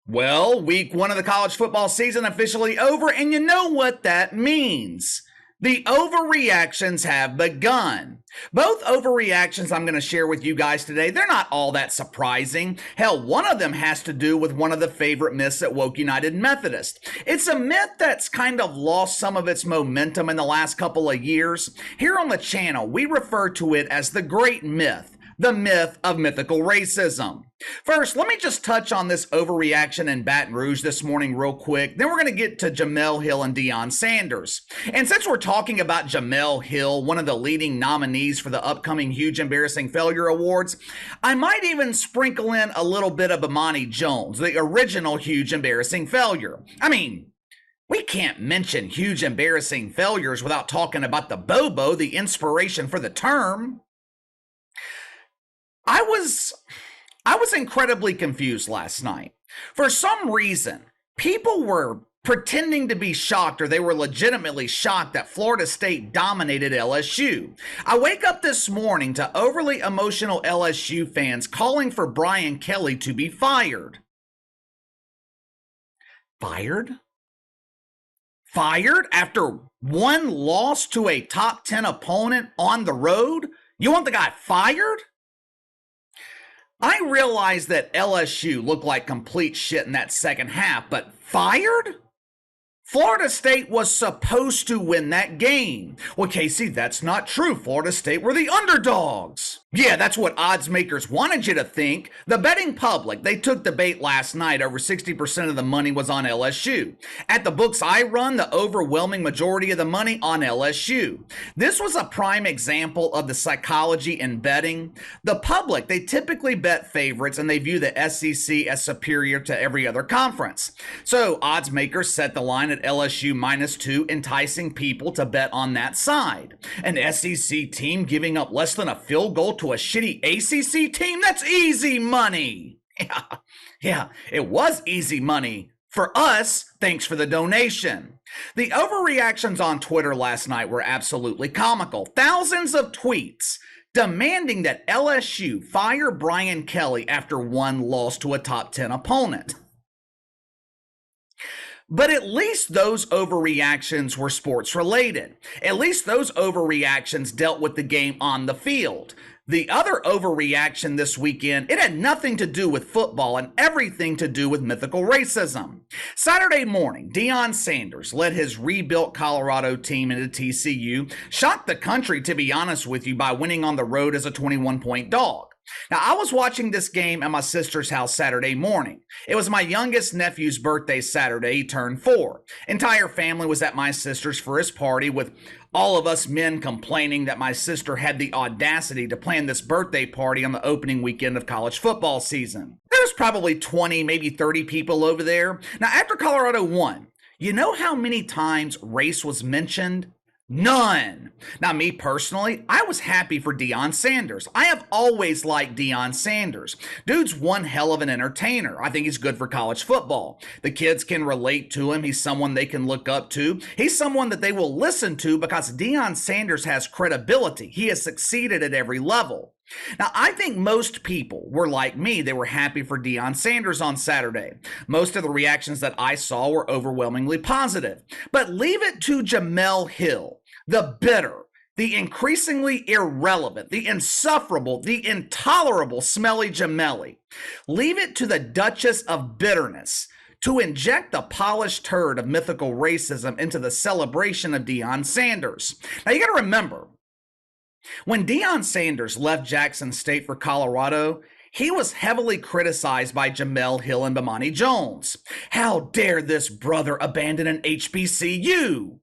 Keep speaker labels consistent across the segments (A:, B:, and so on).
A: Well, week one of the college football season officially over, and you know what that means. The overreactions have begun. Both overreactions I'm going to share with you guys today, they're not all that surprising. Hell, one of them has to do with one of the favorite myths at Woke United Methodist. It's a myth that's kind of lost some of its momentum in the last couple of years. Here on the channel, we refer to it as the Great Myth, the myth of mythical racism. First, let me just touch on this overreaction in Baton Rouge this morning real quick. Then we're going to get to Jemele Hill and Deion Sanders. And since we're talking about Jemele Hill, one of the leading nominees for the upcoming Huge Embarrassing Failure Awards, I might even sprinkle in a little bit of Imani Jones, the original Huge Embarrassing Failure. I mean, we can't mention Huge Embarrassing Failures without talking about the Bobo, the inspiration for the term. I was incredibly confused last night. For some reason, people were pretending to be shocked, or they were legitimately shocked that Florida State dominated LSU. I wake up this morning to overly emotional LSU fans calling for Brian Kelly to be fired. Fired? Fired after one loss to a top 10 opponent on the road? You want the guy fired? I realize that LSU looked like complete shit in that second half, but fired? Florida State was supposed to win that game. Well, Casey, that's not true. Florida State were the underdogs. Yeah, that's what odds makers wanted you to think. The betting public, they took the bait last night. Over 60% of the money was on LSU. At the books I run, the overwhelming majority of the money on LSU. This was a prime example of the psychology in betting. The public, they typically bet favorites and they view the SEC as superior to every other conference. So odds makers set the line at LSU -2, enticing people to bet on that side. An SEC team giving up less than a field goal to a shitty ACC team? That's easy money. Yeah, it was easy money. For us, thanks for the donation. The overreactions on Twitter last night were absolutely comical. Thousands of tweets demanding that LSU fire Brian Kelly after one loss to a top 10 opponent. But at least those overreactions were sports related. At least those overreactions dealt with the game on the field. The other overreaction this weekend, it had nothing to do with football and everything to do with mythical racism. Saturday morning, Deion Sanders led his rebuilt Colorado team into TCU, shocked the country, to be honest with you, by winning on the road as a 21-point dog. Now, I was watching this game at my sister's house Saturday morning. It was my youngest nephew's birthday Saturday. He turned 4. Entire family was at my sister's for his party, with all of us men complaining that my sister had the audacity to plan this birthday party on the opening weekend of college football season. There's probably 20, maybe 30 people over there. Now, after Colorado won, you know how many times race was mentioned? None. Now, me personally, I was happy for Deion Sanders. I have always liked Deion Sanders. Dude's one hell of an entertainer. I think he's good for college football. The kids can relate to him. He's someone they can look up to. He's someone that they will listen to because Deion Sanders has credibility. He has succeeded at every level. Now, I think most people were like me. They were happy for Deion Sanders on Saturday. Most of the reactions that I saw were overwhelmingly positive. But leave it to Jemele Hill, the bitter, the increasingly irrelevant, the insufferable, the intolerable Smelly Jemele. Leave it to the Duchess of Bitterness to inject the polished turd of mythical racism into the celebration of Deion Sanders. Now, you got to remember, when Deion Sanders left Jackson State for Colorado, he was heavily criticized by Jemele Hill and Imani Jones. How dare this brother abandon an HBCU?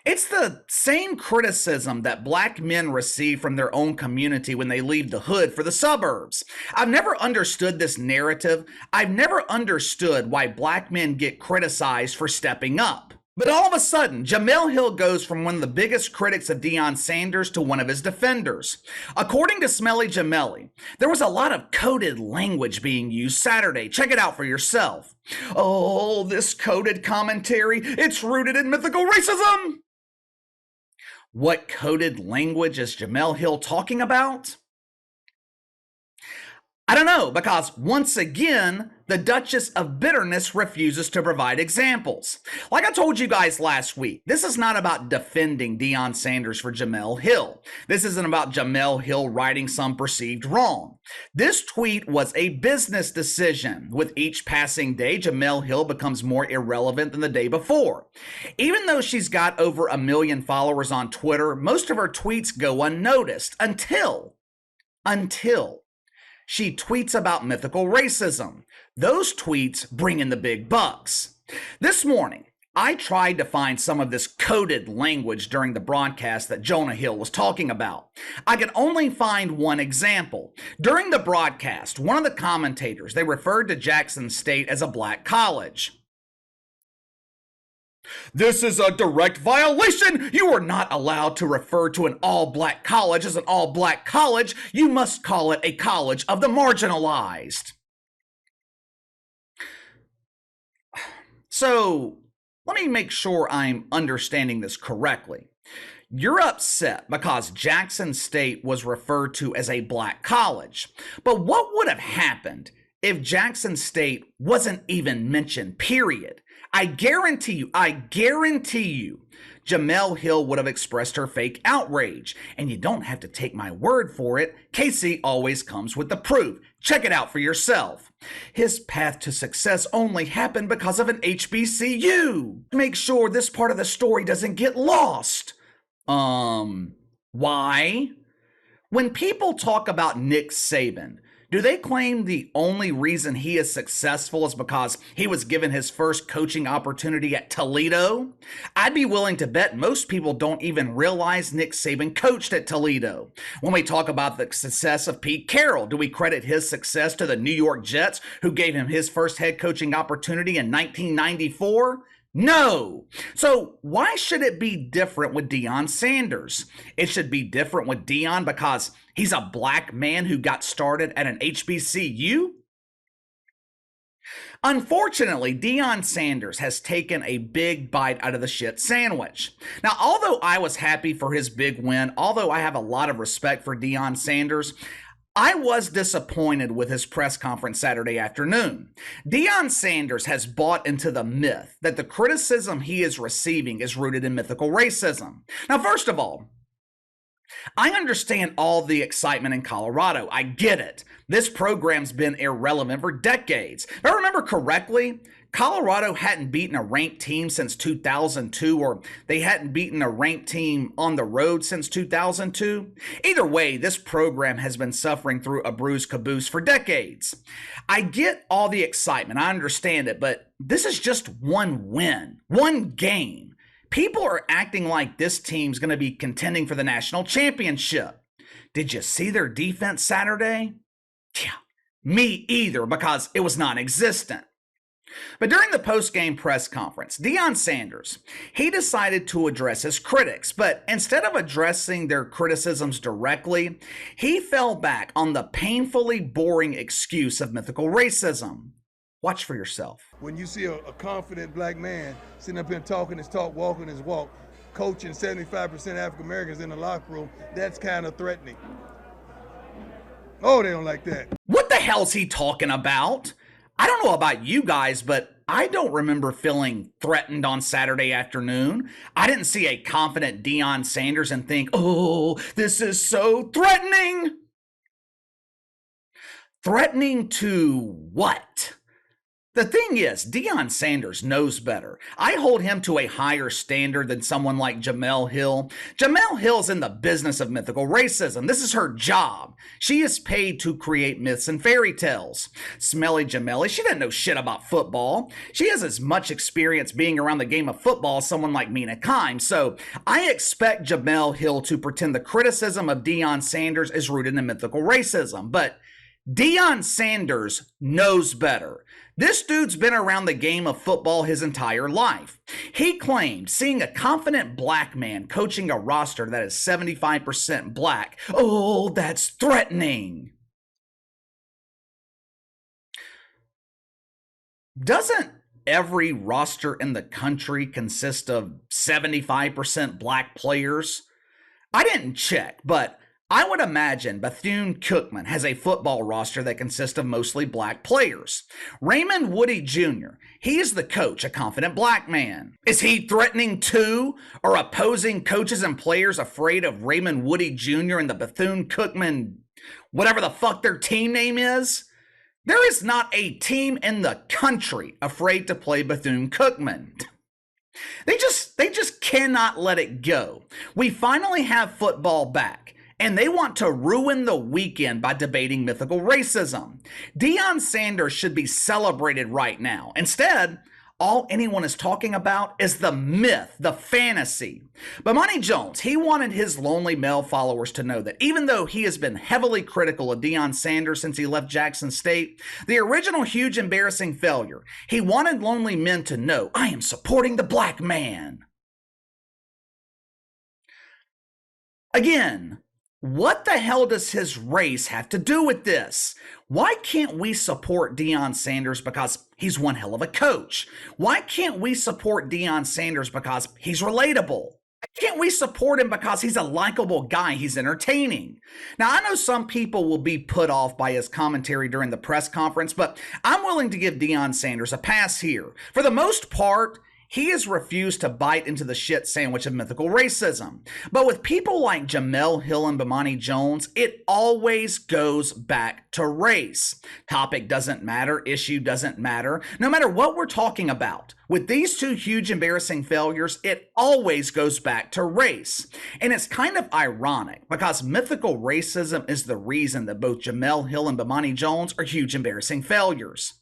A: It's the same criticism that black men receive from their own community when they leave the hood for the suburbs. I've never understood this narrative. I've never understood why black men get criticized for stepping up. But all of a sudden, Jemele Hill goes from one of the biggest critics of Deion Sanders to one of his defenders. According to Smelly Jemele, there was a lot of coded language being used Saturday. Check it out for yourself. Oh, this coded commentary, it's rooted in mythical racism. What coded language is Jemele Hill talking about? I don't know, because once again, The Duchess of Bitterness refuses to provide examples. Like I told you guys last week, this is not about defending Deion Sanders for Jemele Hill. This isn't about Jemele Hill righting some perceived wrong. This tweet was a business decision. With each passing day, Jemele Hill becomes more irrelevant than the day before. Even though she's got over 1 million followers on Twitter, most of her tweets go unnoticed until she tweets about mythical racism. Those tweets bring in the big bucks. This morning, I tried to find some of this coded language during the broadcast that Jemele Hill was talking about. I could only find one example. During the broadcast, one of the commentators, they referred to Jackson State as a black college. This is a direct violation. You are not allowed to refer to an all-black college as an all-black college. You must call it a college of the marginalized. So, let me make sure I'm understanding this correctly. You're upset because Jackson State was referred to as a black college. But what would have happened if Jackson State wasn't even mentioned, period? I guarantee you, Jemele Hill would have expressed her fake outrage. And you don't have to take my word for it. Casey always comes with the proof. Check it out for yourself. His path to success only happened because of an HBCU. Make sure this part of the story doesn't get lost. Why? When people talk about Nick Saban, do they claim the only reason he is successful is because he was given his first coaching opportunity at Toledo? I'd be willing to bet most people don't even realize Nick Saban coached at Toledo. When we talk about the success of Pete Carroll, do we credit his success to the New York Jets, who gave him his first head coaching opportunity in 1994? No. So why should it be different with Deion Sanders? It should be different with Deion because he's a black man who got started at an HBCU? Unfortunately, Deion Sanders has taken a big bite out of the shit sandwich. Now, although I was happy for his big win, although I have a lot of respect for Deion Sanders, I was disappointed with his press conference Saturday afternoon. Deion Sanders has bought into the myth that the criticism he is receiving is rooted in mythical racism. Now, first of all, I understand all the excitement in Colorado. I get it. This program's been irrelevant for decades. If I remember correctly, Colorado hadn't beaten a ranked team since 2002, or they hadn't beaten a ranked team on the road since 2002. Either way, this program has been suffering through a bruised caboose for decades. I get all the excitement. I understand it, but this is just one win, one game. People are acting like this team's going to be contending for the national championship. Did you see their defense Saturday? Yeah, me either, because it was non-existent. But during the post-game press conference, Deion Sanders, he decided to address his critics, but instead of addressing their criticisms directly, he fell back on the painfully boring excuse of mythical racism. Watch for yourself.
B: When you see a confident black man sitting up here talking his talk, walking his walk, coaching 75% African Americans in the locker room, that's kind of threatening. Oh, they don't like that.
A: What the hell's he talking about? I don't know about you guys, but I don't remember feeling threatened on Saturday afternoon. I didn't see a confident Deion Sanders and think, oh, this is so threatening. Threatening to what? The thing is, Deion Sanders knows better. I hold him to a higher standard than someone like Jemele Hill. Jemele Hill's in the business of mythical racism. This is her job. She is paid to create myths and fairy tales. Smelly Jemele, she doesn't know shit about football. She has as much experience being around the game of football as someone like Mina Kimes. So I expect Jemele Hill to pretend the criticism of Deion Sanders is rooted in mythical racism. But Deion Sanders knows better. This dude's been around the game of football his entire life. He claimed seeing a confident black man coaching a roster that is 75% black, oh, that's threatening. Doesn't every roster in the country consist of 75% black players? I didn't check, but I would imagine Bethune-Cookman has a football roster that consists of mostly black players. Raymond Woody Jr., he is the coach, a confident black man. Is he threatening to or opposing coaches and players afraid of Raymond Woody Jr. and the Bethune-Cookman, whatever the fuck their team name is? There is not a team in the country afraid to play Bethune-Cookman. They just cannot let it go. We finally have football back, and they want to ruin the weekend by debating mythical racism. Deion Sanders should be celebrated right now. Instead, all anyone is talking about is the myth, the fantasy. Bomani Jones, he wanted his lonely male followers to know that even though he has been heavily critical of Deion Sanders since he left Jackson State, the original huge embarrassing failure, he wanted lonely men to know, I am supporting the black man. Again, what the hell does his race have to do with this? Why can't we support Deion Sanders because he's one hell of a coach? Why can't we support Deion Sanders because he's relatable? Can't we support him because he's a likable guy? He's entertaining. Now, I know some people will be put off by his commentary during the press conference, but I'm willing to give Deion Sanders a pass here. For the most part, he has refused to bite into the shit sandwich of mythical racism. But with people like Jemele Hill and Bomani Jones, it always goes back to race. Topic doesn't matter, issue doesn't matter. No matter what we're talking about, with these two huge embarrassing failures, it always goes back to race. And it's kind of ironic because mythical racism is the reason that both Jemele Hill and Bomani Jones are huge embarrassing failures.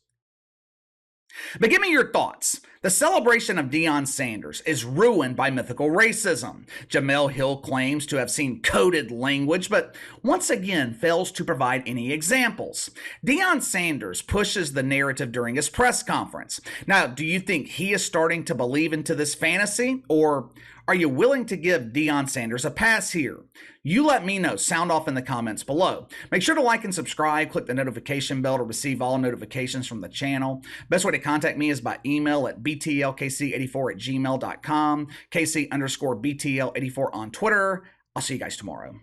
A: But give me your thoughts. The celebration of Deion Sanders is ruined by mythical racism. Jemele Hill claims to have seen coded language, but once again fails to provide any examples. Deion Sanders pushes the narrative during his press conference. Now, do you think he is starting to believe into this fantasy, or are you willing to give Deion Sanders a pass here? You let me know. Sound off in the comments below. Make sure to like and subscribe. Click the notification bell to receive all notifications from the channel. Best way to contact me is by email at btlkc84@gmail.com, KC_BTL84 on Twitter. I'll see you guys tomorrow.